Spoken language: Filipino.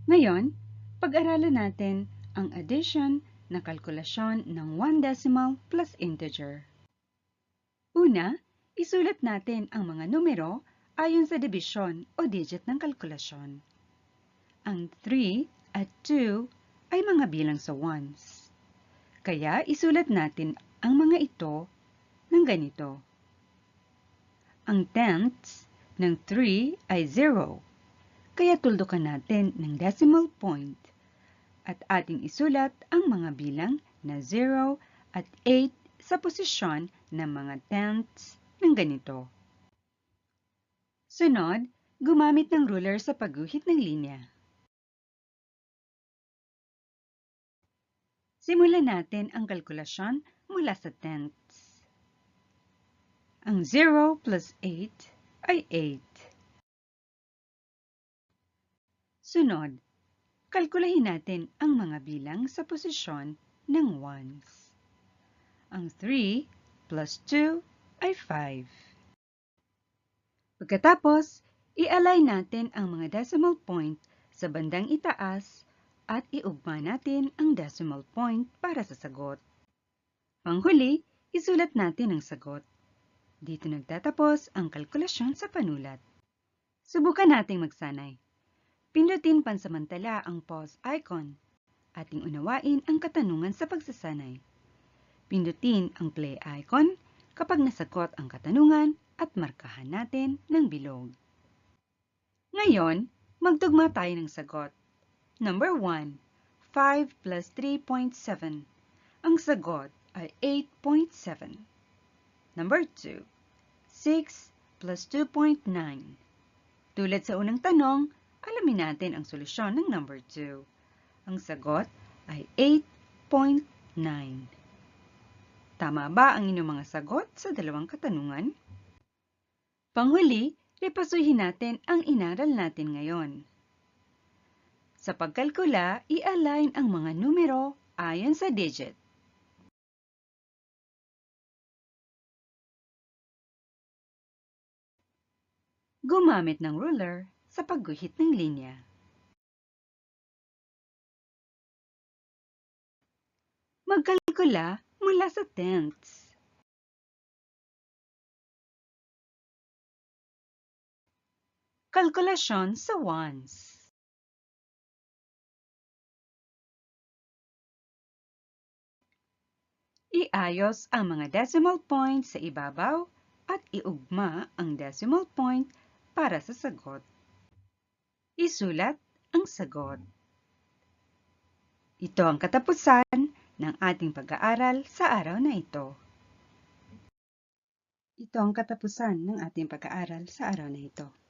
Ngayon, pag-aralan natin ang addition na kalkulasyon ng one decimal plus integer. Una, isulat natin ang mga numero ayon sa dibisyon o digit ng kalkulasyon. Ang 3 at 2 ay mga bilang sa ones. Kaya isulat natin ang mga ito ng ganito. Ang tenths ng 3 ay 0, kaya tuldukan natin ng decimal point at ating isulat ang mga bilang na 0 at 8 sa posisyon ng mga tenths ng ganito. Sunod, gumamit ng ruler sa pagguhit ng linya. Simulan natin ang kalkulasyon mula sa tenths. Ang 0 plus 8 ay 8. Sunod, kalkulahin natin ang mga bilang sa posisyon ng ones. Ang 3 plus 2 ay 5. Pagkatapos, i-align natin ang mga decimal point sa bandang itaas at iugma natin ang decimal point para sa sagot. Panghuli, isulat natin ang sagot. Dito nagtatapos ang kalkulasyon sa panulat. Subukan nating magsanay. Pindutin pansamantala ang pause icon. Ating unawain ang katanungan sa pagsasanay. Pindutin ang play icon kapag nasagot ang katanungan at markahan natin ng bilog. Ngayon, magtugma tayo ng sagot. Number 1, 5 plus 3.7. Ang sagot ay 8.7. Number 2, 6 plus 2.9. Tulad sa unang tanong, alamin natin ang solusyon ng number 2. Ang sagot ay 8.9. Tama ba ang inyong mga sagot sa dalawang katanungan? Panghuli, repasuhin natin ang inaral natin ngayon. Sa pagkalkula, i-align ang mga numero ayon sa digit. Gumamit ng ruler sa pagguhit ng linya. Magkalkula mula sa tenths. Kalkulasyon sa ones. Iayos ang mga decimal point sa ibabaw at iugma ang decimal point para sa sagot. Isulat ang sagot. Ito ang katapusan ng ating pag-aaral sa araw na ito. Ito ang katapusan ng ating pag-aaral sa araw na ito.